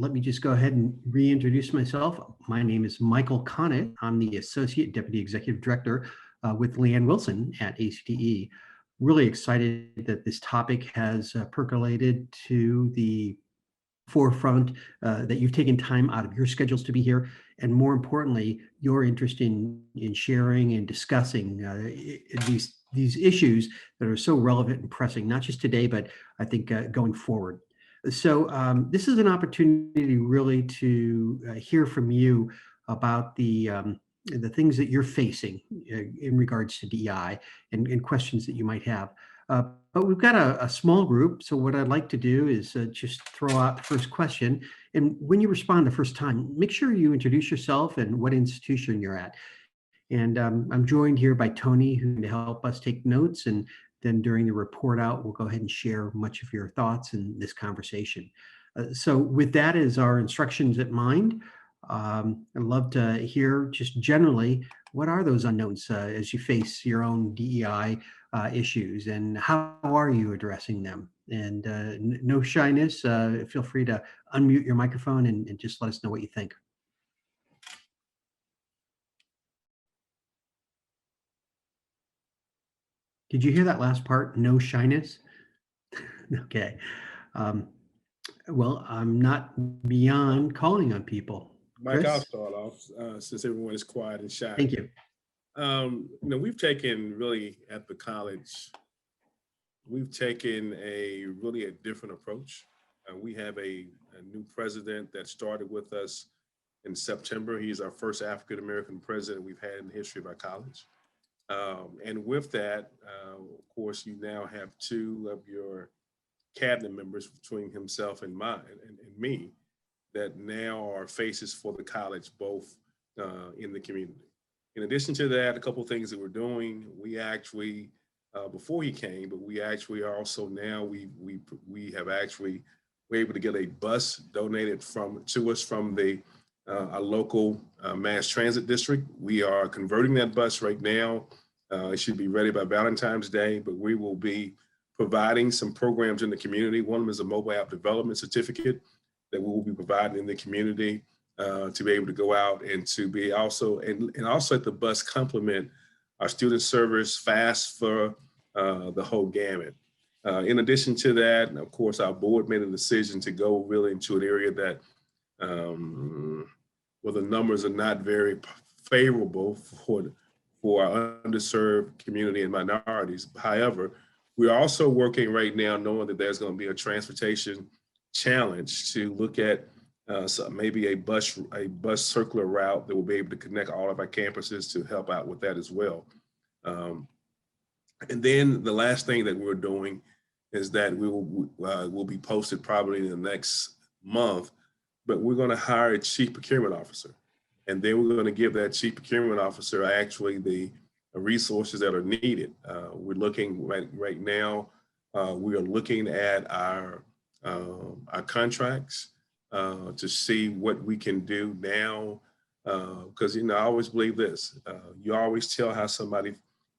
let me just go ahead and reintroduce myself. My name is Michael Connett. I'm the Associate Deputy Executive Director with Leanne Wilson at ACDE. Really excited that this topic has percolated to the forefront, that you've taken time out of your schedules to be here, and more importantly, your interest in sharing and discussing these issues that are so relevant and pressing, not just today, but I think going forward. So this is an opportunity really to hear from you about the things that you're facing in regards to DEI and questions that you might have. But we've got a small group, so what I'd like to do is just throw out the first question. And when you respond the first time, make sure you introduce yourself and what institution you're at. And I'm joined here by Tony, who can help us take notes. And then during the report out, we'll go ahead and share much of your thoughts in this conversation. So with that as our instructions at mind, I'd love to hear just generally, what are those unknowns as you face your own DEI issues, and how are you addressing them? And no shyness, feel free to unmute your microphone and just let us know what you think. Did you hear that last part? No shyness? Okay. Well, I'm not beyond calling on people. Mike, I'll Chris? start off since everyone is quiet and shy. Thank you. We've taken really at the college, we've taken a different approach. We have a new president that started with us in September. He's our first African-American president we've had in the history of our college. And with that, of course, you now have two of your cabinet members between himself and me that now are faces for the college, both in the community. In addition to that, a couple of things that we're doing, we actually, before he came, but we actually are also now, we're able to get a bus donated to us from a local mass transit district. We are converting that bus right now. It should be ready by Valentine's Day, but we will be providing some programs in the community. One of them is a mobile app development certificate that we will be providing in the community to be able to go out and to be also, and also at the bus complement our student service fast for the whole gamut. In addition to that, of course, our board made a decision to go really into an area that where the numbers are not very favorable for our underserved community and minorities. However, we're also working right now knowing that there's going to be a transportation challenge to look at maybe a bus circular route that will be able to connect all of our campuses to help out with that as well. And then the last thing that we're doing is that will be posted probably in the next month, but we're going to hire a chief procurement officer. And then we're going to give that chief procurement officer actually the resources that are needed. We're looking right now, we are looking at our contracts to see what we can do now. Because, I always believe this, you always tell how somebody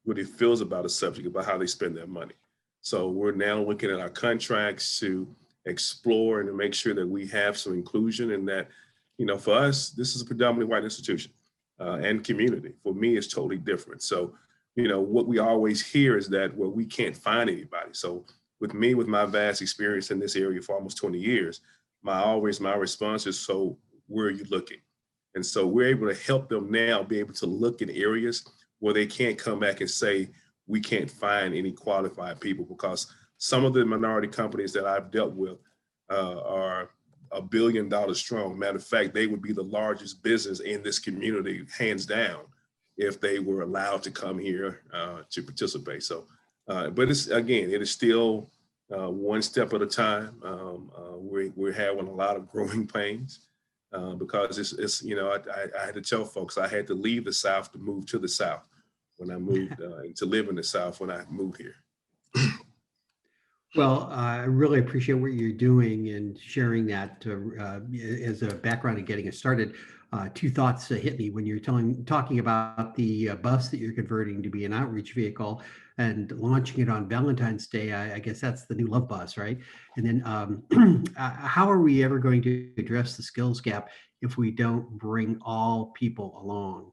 really feels about a subject, about how they spend their money. So we're now looking at our contracts to explore and to make sure that we have some inclusion, and that, for us, this is a predominantly white institution and community. For me, it's totally different. So, what we always hear is that, well, we can't find anybody. So with me, with my vast experience in this area for almost 20 years, my response is, so where are you looking? And so we're able to help them now be able to look in areas where they can't come back and say, we can't find any qualified people, because some of the minority companies that I've dealt with are $1 billion strong. Matter of fact, they would be the largest business in this community, hands down, if they were allowed to come here to participate. So, but it is still one step at a time. We're having a lot of growing pains because it's I had to tell folks I had to leave the South to move to the South when I moved and to live in the South when I moved here. Well, I really appreciate what you're doing and sharing that as a background and getting us started. Two thoughts hit me when you're talking about the bus that you're converting to be an outreach vehicle and launching it on Valentine's Day. I guess that's the new love bus, right? And then how are we ever going to address the skills gap if we don't bring all people along?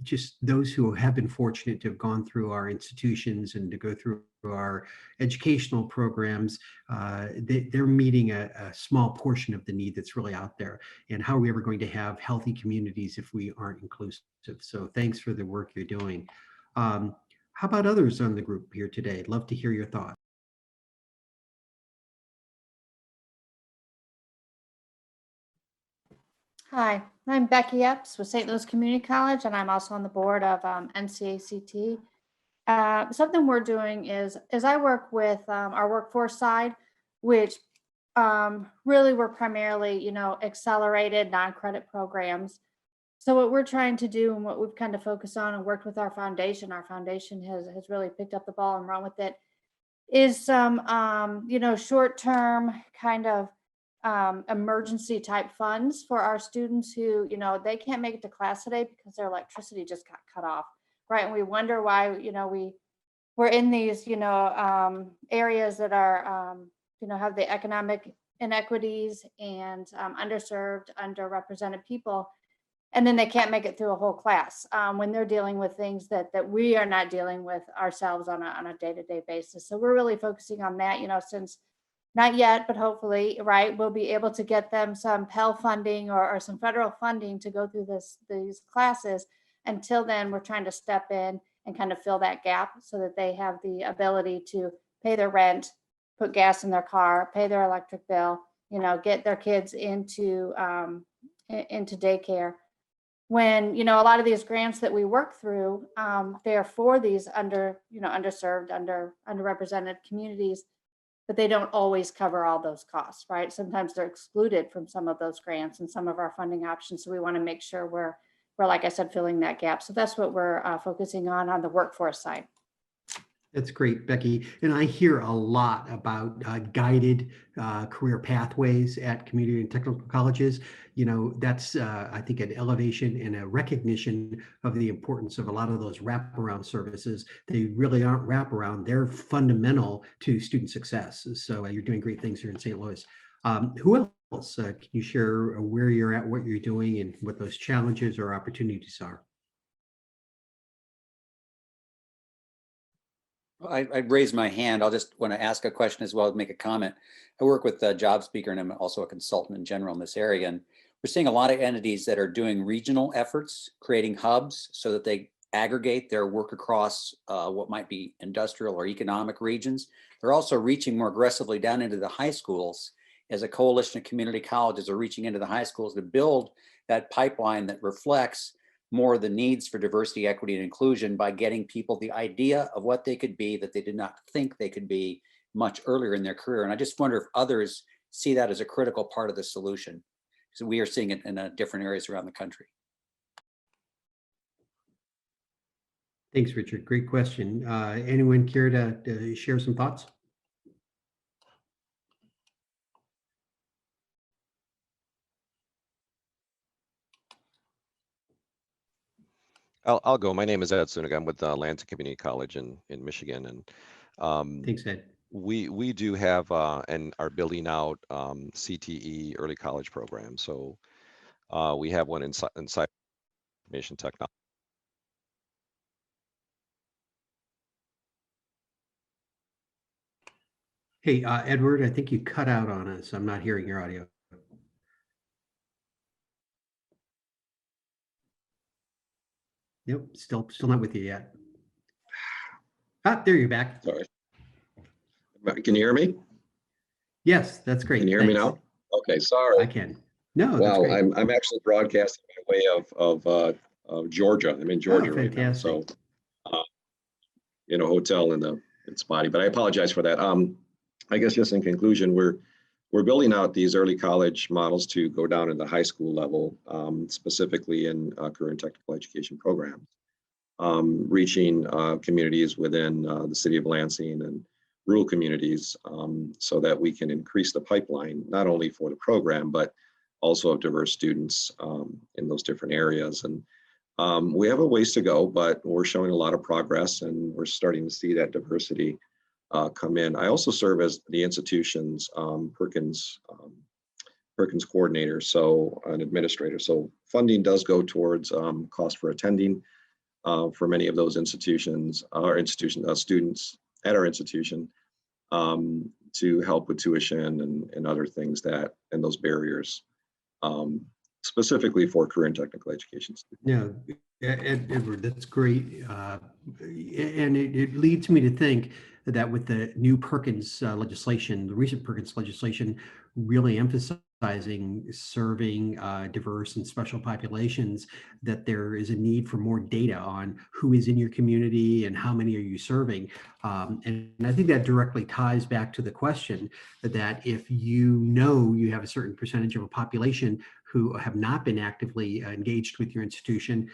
Just those who have been fortunate to have gone through our institutions and to go through our educational programs, they're meeting a small portion of the need that's really out there. And how are we ever going to have healthy communities if we aren't inclusive? So thanks for the work you're doing. How about others on the group here today? I'd love to hear your thoughts. Hi, I'm Becky Epps with St. Louis Community College, and I'm also on the board of NCACT. Something we're doing is I work with our workforce side, which really we're primarily, accelerated non-credit programs. So what we're trying to do and what we've kind of focused on and worked with our foundation has really picked up the ball and run with it, is some, short-term kind of emergency type funds for our students who, they can't make it to class today because their electricity just got cut off, right? And we wonder why, we're in these, areas that are, have the economic inequities and underserved, underrepresented people. And then they can't make it through a whole class when they're dealing with things that we are not dealing with ourselves on a day-to-day basis. So we're really focusing on that, since not yet, but hopefully, right, we'll be able to get them some Pell funding or some federal funding to go through these classes. Until then, we're trying to step in and kind of fill that gap so that they have the ability to pay their rent, put gas in their car, pay their electric bill, get their kids into daycare. When, a lot of these grants that we work through, they're for these underserved, underrepresented communities, but they don't always cover all those costs, right? Sometimes they're excluded from some of those grants and some of our funding options. So we want to make sure we're, like I said, filling that gap. So that's what we're focusing on the workforce side. That's great, Becky. And I hear a lot about guided career pathways at community and technical colleges. That's, I think, an elevation and a recognition of the importance of a lot of those wraparound services. They really aren't wraparound. They're fundamental to student success. So you're doing great things here in St. Louis. Who else? Can you share where you're at, what you're doing, and what those challenges or opportunities are? I raised my hand. I'll just want to ask a question as well as make a comment. I work with Job Speaker, and I'm also a consultant in general in this area. And we're seeing a lot of entities that are doing regional efforts, creating hubs so that they aggregate their work across what might be industrial or economic regions. They're also reaching more aggressively down into the high schools as a coalition of community colleges are reaching into the high schools to build that pipeline that reflects more of the needs for diversity, equity, and inclusion by getting people the idea of what they could be that they did not think they could be much earlier in their career. And I just wonder if others see that as a critical part of the solution. So we are seeing it in different areas around the country. Thanks, Richard. Great question. Anyone care to share some thoughts? I'll go. My name is Ed Sunung. I'm with Lansing Community College in Michigan, and Thanks, Ed. we do have and are building out CTE early college programs. So we have one in cyber information technology. Hey, Edward, I think you cut out on us. I'm not hearing your audio. Nope, still not with you yet. There you're back. Sorry. Can you hear me? Yes, that's great. Can you hear me now? Okay, sorry. I can. No, that's Well, great. I'm actually broadcasting by way of Georgia. I'm in Georgia right now, so in a hotel in Spotty. But I apologize for that. I guess just in conclusion, we're building out these early college models to go down in the high school level, specifically in career and technical education programs, reaching communities within the city of Lansing and rural communities, so that we can increase the pipeline, not only for the program, but also of diverse students in those different areas. And we have a ways to go, but we're showing a lot of progress, and we're starting to see that diversity come in. I also serve as the institution's Perkins coordinator, so an administrator. So funding does go towards cost for attending for many of those institutions, students at our institution, to help with tuition and other things and those barriers, specifically for career and technical education students. Yeah, Edward, that's great. And it leads me to think that with the new Perkins legislation, the recent Perkins legislation really emphasizing serving diverse and special populations, that there is a need for more data on who is in your community and how many are you serving. And I think that directly ties back to the question that if you have a certain percentage of a population who have not been actively engaged with your institution,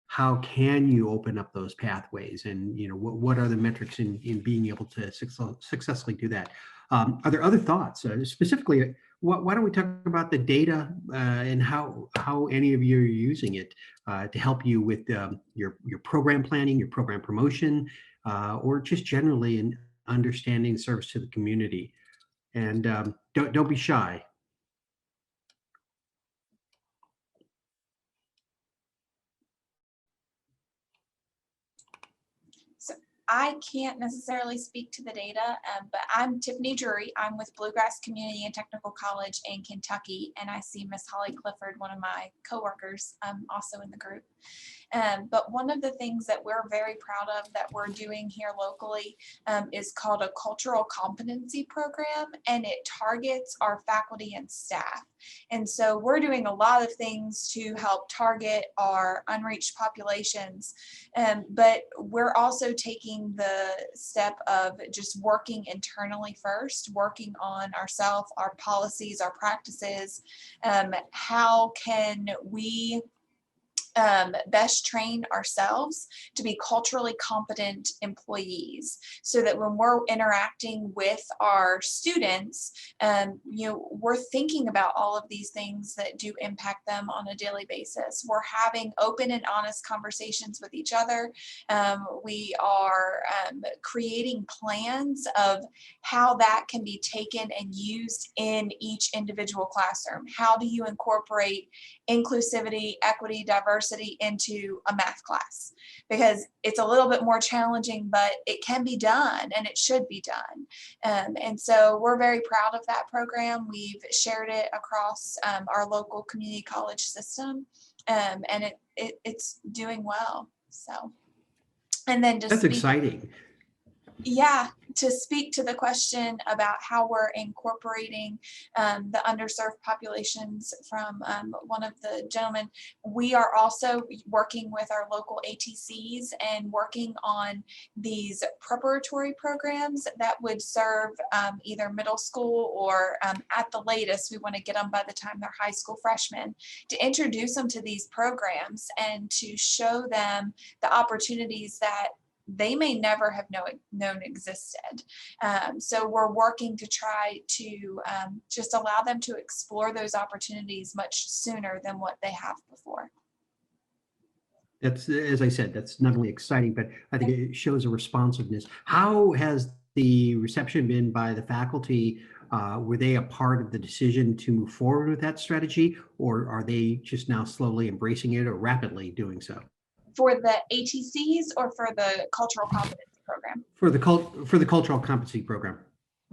how can you open up those pathways? And what are the metrics in being able to successfully do that? Are there other thoughts? Specifically, why don't we talk about the data and how any of you are using it to help you with your program planning, your program promotion, or just generally in understanding service to the community? And don't be shy. I can't necessarily speak to the data, but I'm Tiffany Drury. I'm with Bluegrass Community and Technical College in Kentucky, and I see Miss Holly Clifford, one of my coworkers, also in the group. But one of the things that we're very proud of that we're doing here locally is called a cultural competency program, and it targets our faculty and staff. And so we're doing a lot of things to help target our unreached populations, but we're also taking the step of just working internally first, working on ourselves, our policies, our practices. How can we best train ourselves to be culturally competent employees, so that when we're interacting with our students, we're thinking about all of these things that do impact them on a daily basis. We're having open and honest conversations with each other. We are creating plans of how that can be taken and used in each individual classroom. How do you incorporate inclusivity, equity, diversity into a math class? Because it's a little bit more challenging, but it can be done and it should be done. And so we're very proud of that program. We've shared it across our local community college system, and it's doing well. So, and then That's exciting. Yeah, to speak to the question about how we're incorporating the underserved populations from one of the gentlemen, we are also working with our local ATCs and working on these preparatory programs that would serve either middle school or at the latest, we want to get them by the time they're high school freshmen, to introduce them to these programs and to show them the opportunities that they may never have known existed. So we're working to try to just allow them to explore those opportunities much sooner than what they have before. That's, as I said, that's not only exciting, but I think it shows a responsiveness. How has the reception been by the faculty? Were they a part of the decision to move forward with that strategy, or are they just now slowly embracing it or rapidly doing so? For the ATCs or for the cultural competency program? For the cultural competency program.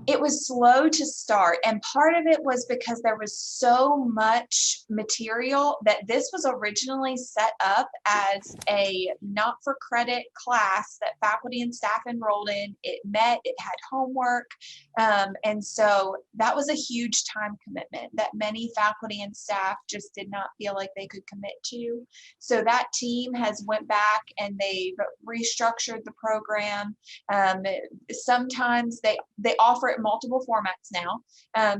It was slow to start, and part of it was because there was so much material that this was originally set up as a not for credit class that faculty and staff enrolled in. It had homework, and so that was a huge time commitment that many faculty and staff just did not feel like they could commit to. So that team has went back and they've restructured the program. Sometimes they offer it multiple formats now.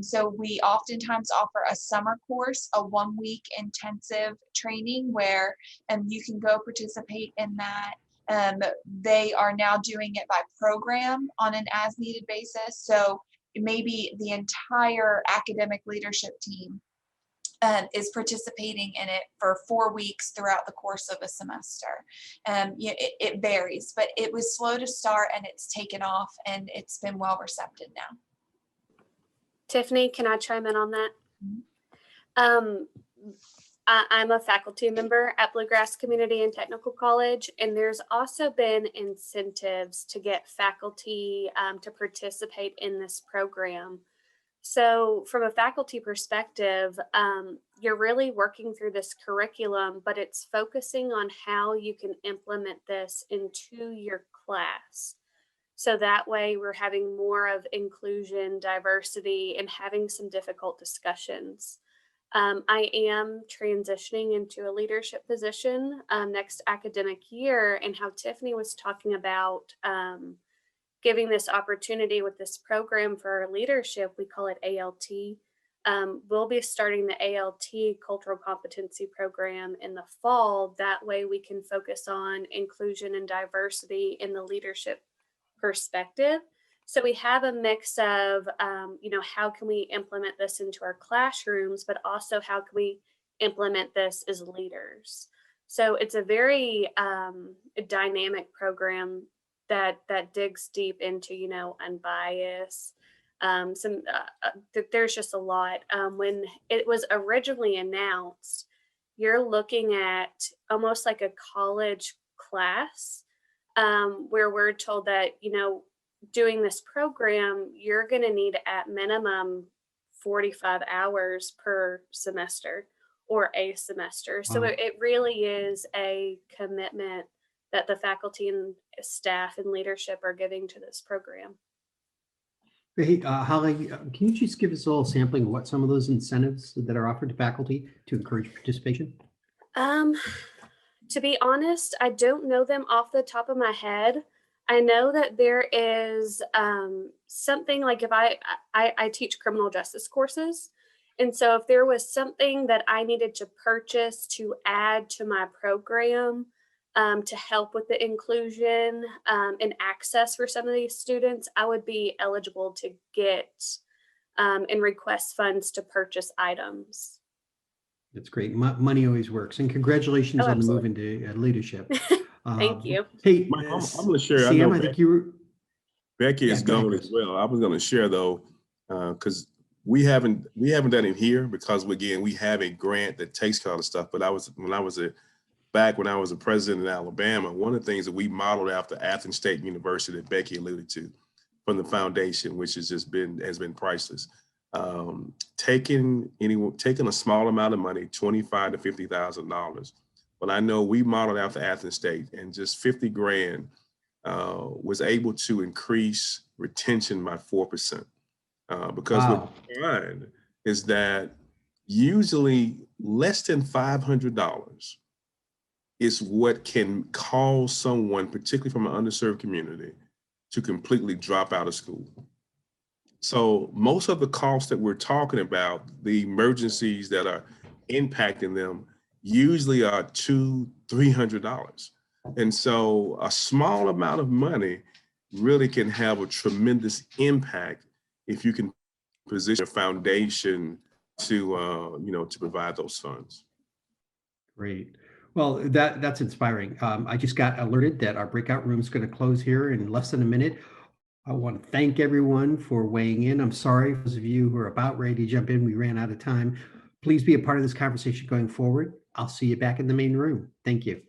So we oftentimes offer a summer course, a 1-week intensive training where you can go participate in that. They are now doing it by program on an as needed basis. So maybe the entire academic leadership team is participating in it for 4 weeks throughout the course of a semester. It varies, but it was slow to start and it's taken off and it's been well received now. Tiffany, can I chime in on that? Mhm. I'm a faculty member at Bluegrass Community and Technical College, and there's also been incentives to get faculty to participate in this program. So from a faculty perspective, you're really working through this curriculum, but it's focusing on how you can implement this into your class. So that way we're having more of inclusion, diversity, and having some difficult discussions. I am transitioning into a leadership position next academic year, and how Tiffany was talking about giving this opportunity with this program for our leadership. We call it ALT. We'll be starting the ALT Cultural Competency Program in the fall. That way we can focus on inclusion and diversity in the leadership perspective. So we have a mix of, how can we implement this into our classrooms, but also how can we implement this as leaders? So it's a very dynamic program that digs deep into, unbiased. There's just a lot. When it was originally announced, you're looking at almost like a college class, where we're told that, doing this program, you're going to need at minimum 45 hours per semester or a semester. So it really is a commitment that the faculty and staff and leadership are giving to this program. Hey, Holly, can you just give us a little sampling of what some of those incentives that are offered to faculty to encourage participation? To be honest, I don't know them off the top of my head. I know that there is something like, if I teach criminal justice courses. And so if there was something that I needed to purchase to add to my program to help with the inclusion and access for some of these students, I would be eligible to get and request funds to purchase items. That's great. Money always works. And congratulations on the move Absolutely. into leadership. Thank you. Hey, I'm going to share. Sam, I think you were. Becky is go ahead, going Chris. as well. I was going to share though, because we haven't done it here because again we have a grant that takes care of the stuff. But when I was a president in Alabama, one of the things that we modeled after Athens State University that Becky alluded to from the foundation, which has been priceless. Taking a small amount of money, $25,000 to $50,000. But I know we modeled after Athens State, and just 50 grand was able to increase retention by 4%. Because what we find is that usually less than $500 is what can cause someone, particularly from an underserved community, to completely drop out of school. So most of the costs that we're talking about, the emergencies that are impacting them, usually are $200-300. And so a small amount of money really can have a tremendous impact if you can position a foundation to provide those funds. Great. Well, that's inspiring. I just got alerted that our breakout room is going to close here in less than a minute. I want to thank everyone for weighing in. I'm sorry for those of you who are about ready to jump in. We ran out of time. Please be a part of this conversation going forward. I'll see you back in the main room. Thank you.